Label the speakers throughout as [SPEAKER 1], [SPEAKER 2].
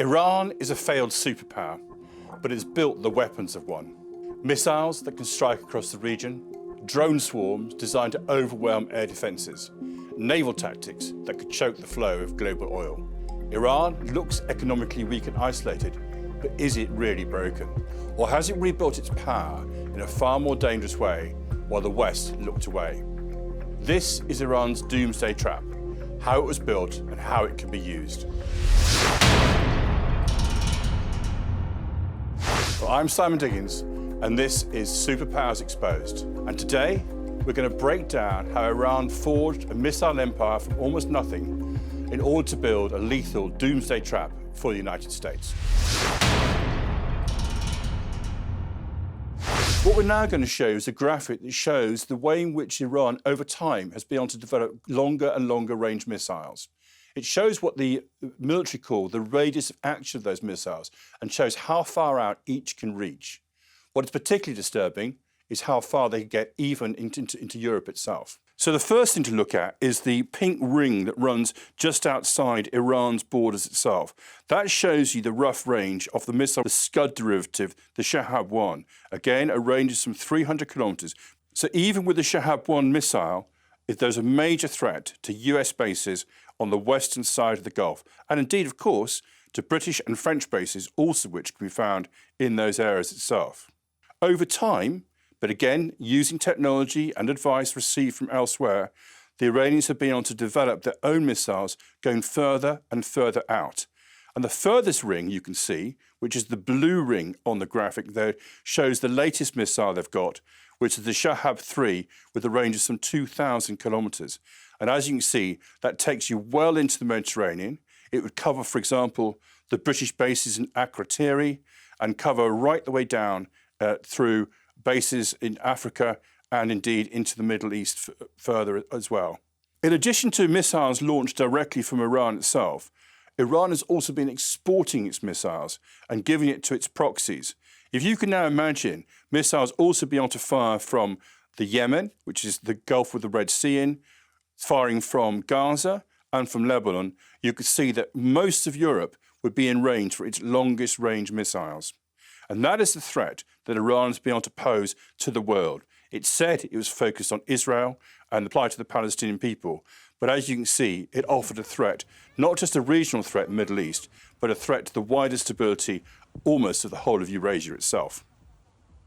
[SPEAKER 1] Iran is a failed superpower, but it's built the weapons of one. Missiles that can strike across the region, drone swarms designed to overwhelm air defences, naval tactics that could choke the flow of global oil. Iran looks economically weak and isolated, but is it really broken? Or has it rebuilt its power in a far more dangerous way while the West looked away? This is Iran's doomsday trap, how it was built and how it can be used. Well, I'm Simon Diggins, and this is Superpowers Exposed. And today, we're going to break down how Iran forged a missile empire from almost nothing in order to build a lethal doomsday trap for the United States. What we're now going to show is a graphic that shows the way in which Iran, over time, has been able to develop longer and longer range missiles. It shows what the military call the radius of action of those missiles and shows how far out each can reach. What is particularly disturbing is how far they can get even into Europe itself. So the first thing to look at is the pink ring that runs just outside Iran's borders itself. That shows you the rough range of the missile, the Scud derivative, the Shahab-1. Again, a range of some 300 kilometers. So even with the Shahab-1 missile, if there's a major threat to US bases on the western side of the Gulf, and indeed, of course, to British and French bases, also which can be found in those areas itself. Over time, but again, using technology and advice received from elsewhere, the Iranians have been able to develop their own missiles going further and further out. And the furthest ring you can see, which is the blue ring on the graphic there, shows the latest missile they've got, which is the Shahab-3 with a range of some 2,000 kilometers. And as you can see, that takes you well into the Mediterranean. It would cover, for example, the British bases in Akrotiri and cover right the way down through bases in Africa and indeed into the Middle East further as well. In addition to missiles launched directly from Iran itself, Iran has also been exporting its missiles and giving it to its proxies. If you can now imagine missiles also being able to fire from the Yemen, which is the Gulf with the Red Sea in, firing from Gaza and from Lebanon, you could see that most of Europe would be in range for its longest range missiles. And that is the threat that Iran has been able to pose to the world. It said it was focused on Israel and applied to the Palestinian people. But as you can see, it offered a threat, not just a regional threat in the Middle East, but a threat to the wider stability almost of the whole of Eurasia itself.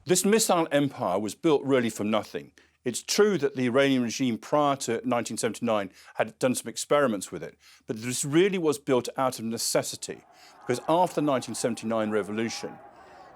[SPEAKER 1] This missile empire was built really from nothing. It's true that the Iranian regime prior to 1979 had done some experiments with it, but this really was built out of necessity, because after the 1979 revolution,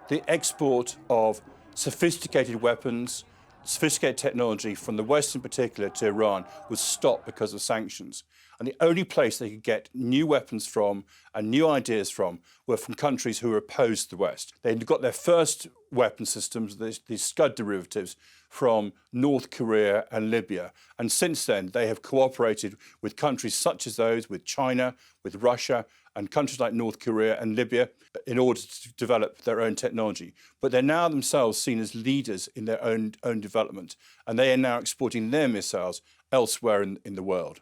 [SPEAKER 1] the export of sophisticated weapons, sophisticated technology from the West in particular to Iran was stopped because of sanctions. And the only place they could get new weapons from and new ideas from were from countries who were opposed to the West. They got their first weapon systems, these Scud derivatives, from North Korea and Libya. And since then, they have cooperated with countries such as those, with China, with Russia, and countries like North Korea and Libya in order to develop their own technology. But they're now themselves seen as leaders in their own development, and they are now exporting their missiles elsewhere in the world.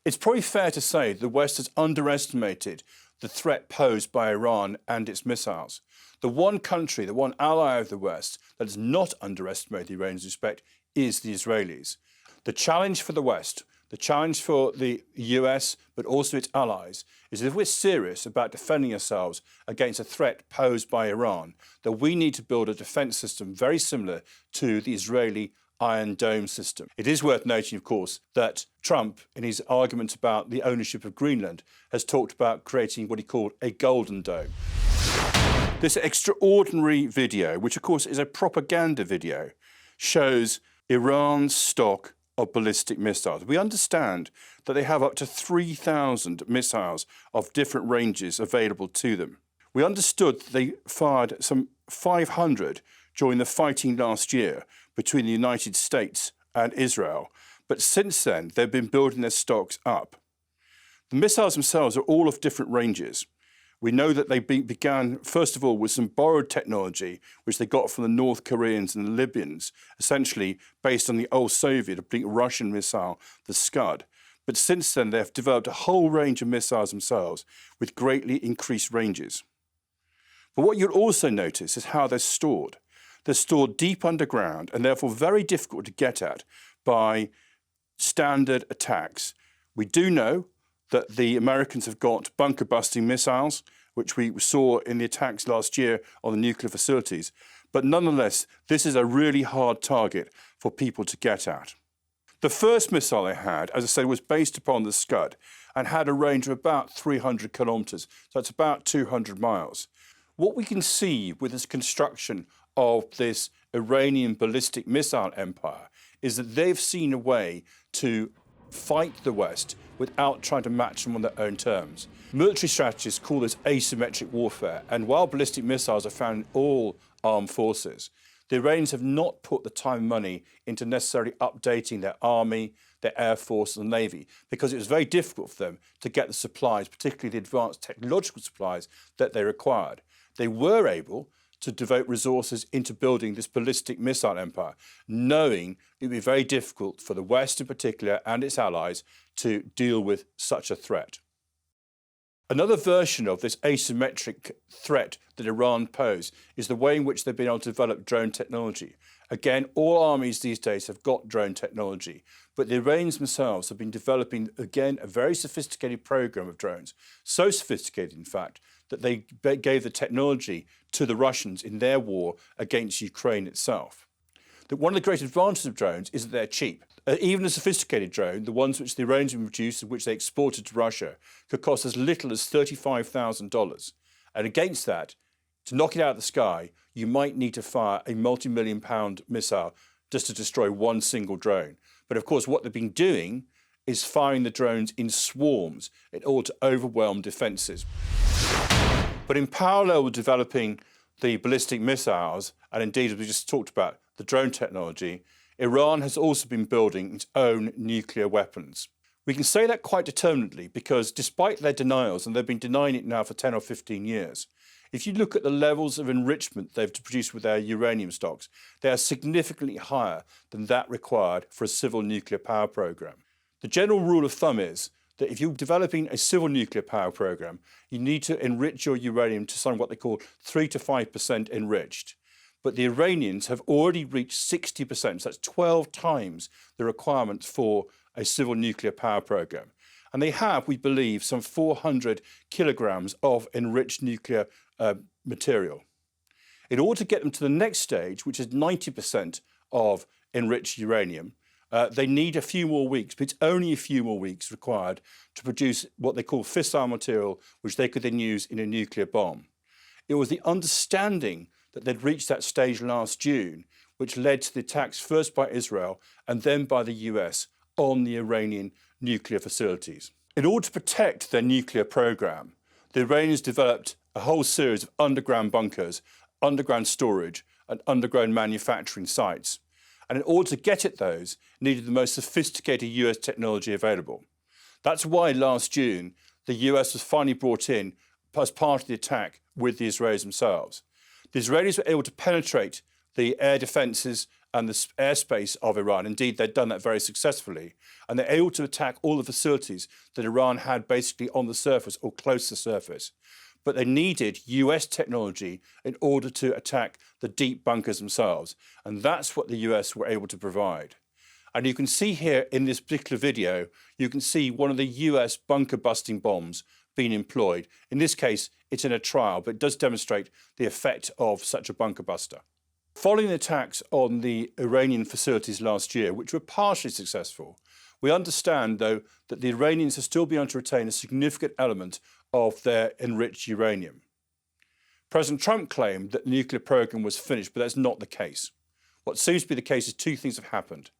[SPEAKER 1] It's probably fair to say the West has underestimated the threat posed by Iran and its missiles. The one country, the one ally of the West that has not underestimated the Iranians' respect is the Israelis. The challenge for the West, the challenge for the US, but also its allies, is if we're serious about defending ourselves against a threat posed by Iran, that we need to build a defense system very similar to the Israeli Iron Dome system. It is worth noting, of course, that Trump, in his argument about the ownership of Greenland, has talked about creating what he called a golden dome. This extraordinary video, which of course is a propaganda video, shows Iran's stock of ballistic missiles. We understand that they have up to 3,000 missiles of different ranges available to them. We understood that they fired some 500 during the fighting last year between the United States and Israel. But since then, they've been building their stocks up. The missiles themselves are all of different ranges. We know that they began, first of all, with some borrowed technology, which they got from the North Koreans and the Libyans, essentially based on the old Soviet, oblique Russian missile, the Scud. But since then, they have developed a whole range of missiles themselves with greatly increased ranges. But what you'll also notice is how they're stored. They're stored deep underground and therefore very difficult to get at by standard attacks. We do know that the Americans have got bunker-busting missiles, which we saw in the attacks last year on the nuclear facilities. But nonetheless, this is a really hard target for people to get at. The first missile they had, as I said, was based upon the Scud and had a range of about 300 kilometres, so it's about 200 miles. What we can see with this construction of this Iranian ballistic missile empire is that they've seen a way to fight the West without trying to match them on their own terms. Military strategists call this asymmetric warfare, and while ballistic missiles are found in all armed forces, the Iranians have not put the time and money into necessarily updating their army, their air force and navy, because it was very difficult for them to get the supplies, particularly the advanced technological supplies that they required. They were able to devote resources into building this ballistic missile empire, knowing it would be very difficult for the West in particular and its allies to deal with such a threat. Another version of this asymmetric threat that Iran pose is the way in which they've been able to develop drone technology. Again, all armies these days have got drone technology, but the Iranians themselves have been developing, again, a very sophisticated program of drones. So sophisticated, in fact, that they gave the technology to the Russians in their war against Ukraine itself. That one of the great advantages of drones is that they're cheap. Even a sophisticated drone, the ones which the Iranians produced and which they exported to Russia, could cost as little as $35,000. And against that, to knock it out of the sky, you might need to fire a multi-million-pound missile just to destroy one single drone. But of course, what they've been doing is firing the drones in swarms in order to overwhelm defences. But in parallel with developing the ballistic missiles, and indeed, as we just talked about, the drone technology, Iran has also been building its own nuclear weapons. We can say that quite determinedly because despite their denials, and they've been denying it now for 10 or 15 years, if you look at the levels of enrichment they've produced with their uranium stocks, they are significantly higher than that required for a civil nuclear power program. The general rule of thumb is that if you're developing a civil nuclear power program, you need to enrich your uranium to something what they call 3 to 5% enriched. But the Iranians have already reached 60%, so that's 12 times the requirements for a civil nuclear power program. And they have, we believe, some 400 kilograms of enriched nuclear material. In order to get them to the next stage, which is 90% of enriched uranium, they need a few more weeks, but it's only a few more weeks required to produce what they call fissile material, which they could then use in a nuclear bomb. It was the understanding that they'd reached that stage last June, which led to the attacks first by Israel and then by the US on the Iranian nuclear facilities. In order to protect their nuclear program, the Iranians developed a whole series of underground bunkers, underground storage, and underground manufacturing sites. And in order to get at those, needed the most sophisticated US technology available. That's why last June, the US was finally brought in as part of the attack with the Israelis themselves. The Israelis were able to penetrate the air defences and the airspace of Iran. Indeed, they'd done that very successfully. And they're able to attack all the facilities that Iran had basically on the surface or close to the surface. But they needed US technology in order to attack the deep bunkers themselves. And that's what the US were able to provide. And you can see here in this particular video, you can see one of the US bunker busting bombs being employed. In this case, it's in a trial, but it does demonstrate the effect of such a bunker buster. Following the attacks on the Iranian facilities last year, which were partially successful, we understand, though, that the Iranians have still been able to retain a significant element of their enriched uranium. President Trump claimed that the nuclear program was finished, but that's not the case. What seems to be the case is two things have happened.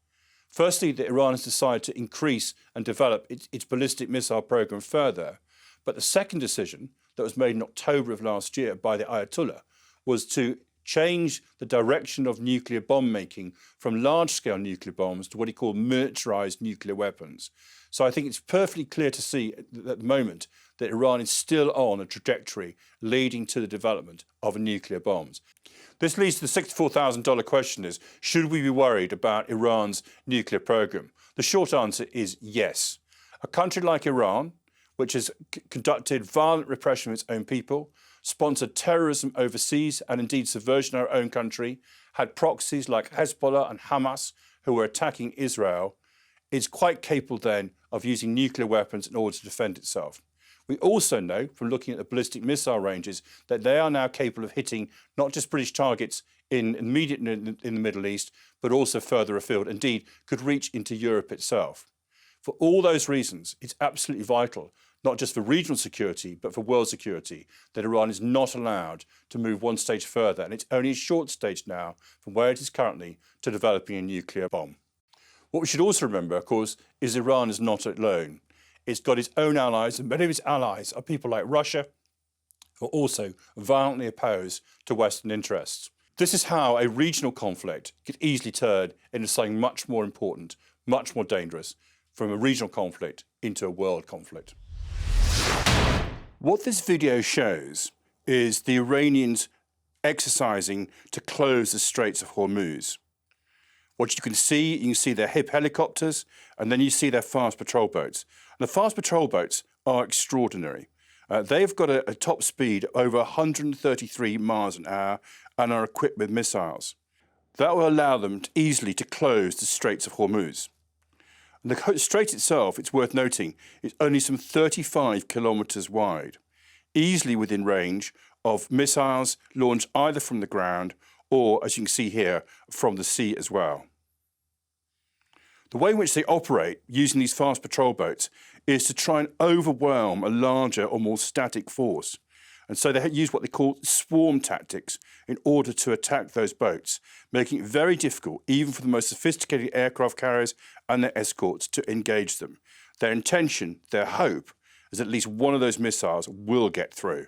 [SPEAKER 1] Firstly, that Iran has decided to increase and develop its ballistic missile program further. But the second decision that was made in October of last year by the Ayatollah was to change the direction of nuclear bomb making from large-scale nuclear bombs to what he called militarized nuclear weapons. So I think it's perfectly clear to see at the moment that Iran is still on a trajectory leading to the development of nuclear bombs. This leads to the $64,000 question is, should we be worried about Iran's nuclear program? The short answer is yes. A country like Iran, which has conducted violent repression of its own people, sponsored terrorism overseas and indeed subversion of our own country, had proxies like Hezbollah and Hamas who were attacking Israel, is quite capable then of using nuclear weapons in order to defend itself. We also know from looking at the ballistic missile ranges that they are now capable of hitting not just British targets in the Middle East, but also further afield, indeed could reach into Europe itself. For all those reasons, it's absolutely vital, not just for regional security, but for world security, that Iran is not allowed to move one stage further. And it's only a short stage now from where it is currently to developing a nuclear bomb. What we should also remember, of course, is Iran is not alone. It's got its own allies, and many of its allies are people like Russia, who are also violently opposed to Western interests. This is how a regional conflict could easily turn into something much more important, much more dangerous, from a regional conflict into a world conflict. What this video shows is the Iranians exercising to close the Straits of Hormuz. What you can see their HIP helicopters, and then you see their fast patrol boats. And the fast patrol boats are extraordinary. They've got a top speed over 133 miles an hour and are equipped with missiles. That will allow them easily to close the Straits of Hormuz. And the strait itself, it's worth noting, is only some 35 kilometres wide, easily within range of missiles launched either from the ground or, as you can see here, from the sea as well. The way in which they operate using these fast patrol boats is to try and overwhelm a larger or more static force. And so they use what they call swarm tactics in order to attack those boats, making it very difficult, even for the most sophisticated aircraft carriers and their escorts, to engage them. Their intention, their hope, is at least one of those missiles will get through.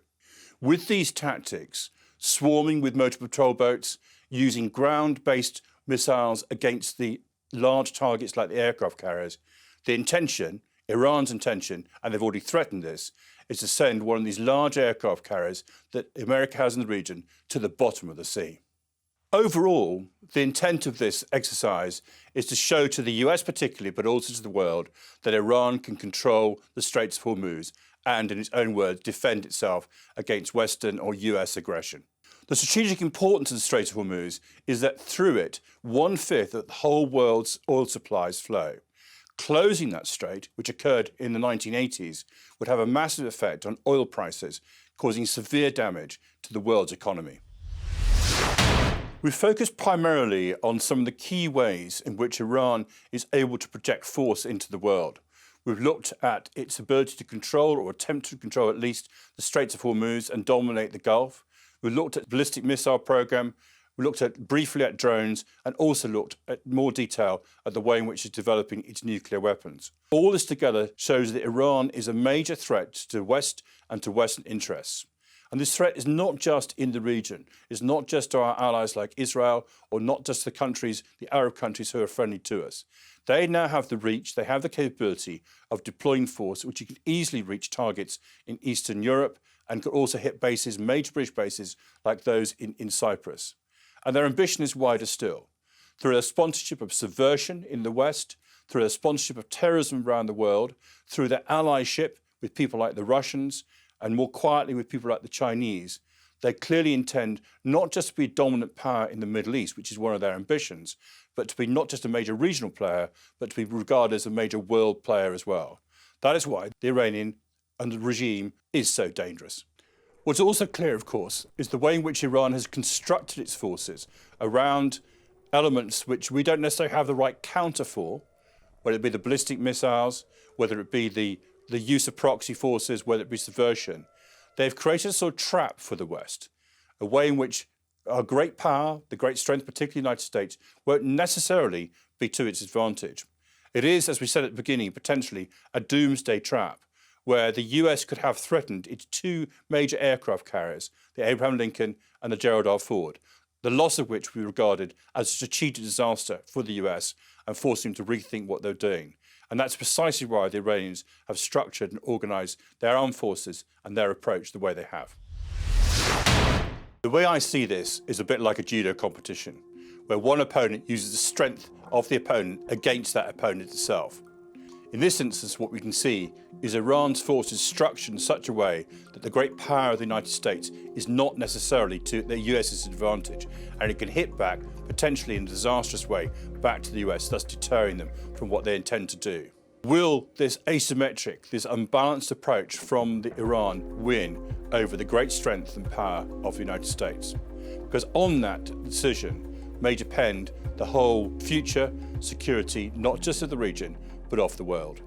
[SPEAKER 1] With these tactics, swarming with motor patrol boats, using ground-based missiles against the large targets like the aircraft carriers, the intention, Iran's intention, and they've already threatened this, is to send one of these large aircraft carriers that America has in the region to the bottom of the sea. Overall, the intent of this exercise is to show to the US particularly, but also to the world, that Iran can control the Straits of Hormuz and, in its own words, defend itself against Western or US aggression. The strategic importance of the Strait of Hormuz is that through it, 1/5 of the whole world's oil supplies flow. Closing that strait, which occurred in the 1980s, would have a massive effect on oil prices, causing severe damage to the world's economy. We've focused primarily on some of the key ways in which Iran is able to project force into the world. We've looked at its ability to control, or attempt to control at least, the Straits of Hormuz and dominate the Gulf. We looked at the ballistic missile program. We looked briefly at drones, and also looked at more detail at the way in which it's developing its nuclear weapons. All this together shows that Iran is a major threat to the West and to Western interests. And this threat is not just in the region. It's not just to our allies like Israel, or not just the countries, the Arab countries who are friendly to us. They now have the reach, they have the capability of deploying force, which you can easily reach targets in Eastern Europe, and could also hit bases, major British bases, like those in Cyprus. And their ambition is wider still. Through their sponsorship of subversion in the West, through their sponsorship of terrorism around the world, through their allyship with people like the Russians, and more quietly with people like the Chinese, they clearly intend not just to be a dominant power in the Middle East, which is one of their ambitions, but to be not just a major regional player, but to be regarded as a major world player as well. That is why the Iranian and the regime is so dangerous. What's also clear, of course, is the way in which Iran has constructed its forces around elements which we don't necessarily have the right counter for, whether it be the ballistic missiles, whether it be the use of proxy forces, whether it be subversion. They've created a sort of trap for the West, a way in which our great power, the great strength, particularly the United States, won't necessarily be to its advantage. It is, as we said at the beginning, potentially a doomsday trap, where the US could have threatened its two major aircraft carriers, the Abraham Lincoln and the Gerald R. Ford, the loss of which we regarded as a strategic disaster for the US and forced them to rethink what they're doing. And that's precisely why the Iranians have structured and organised their armed forces and their approach the way they have. The way I see this is a bit like a judo competition, where one opponent uses the strength of the opponent against that opponent itself. In this instance, what we can see is Iran's forces structured in such a way that the great power of the United States is not necessarily to the US's advantage, and it can hit back, potentially in a disastrous way, back to the US, thus deterring them from what they intend to do. Will this asymmetric, this unbalanced approach from Iran win over the great strength and power of the United States? Because on that decision may depend the whole future security, not just of the region, but of the world.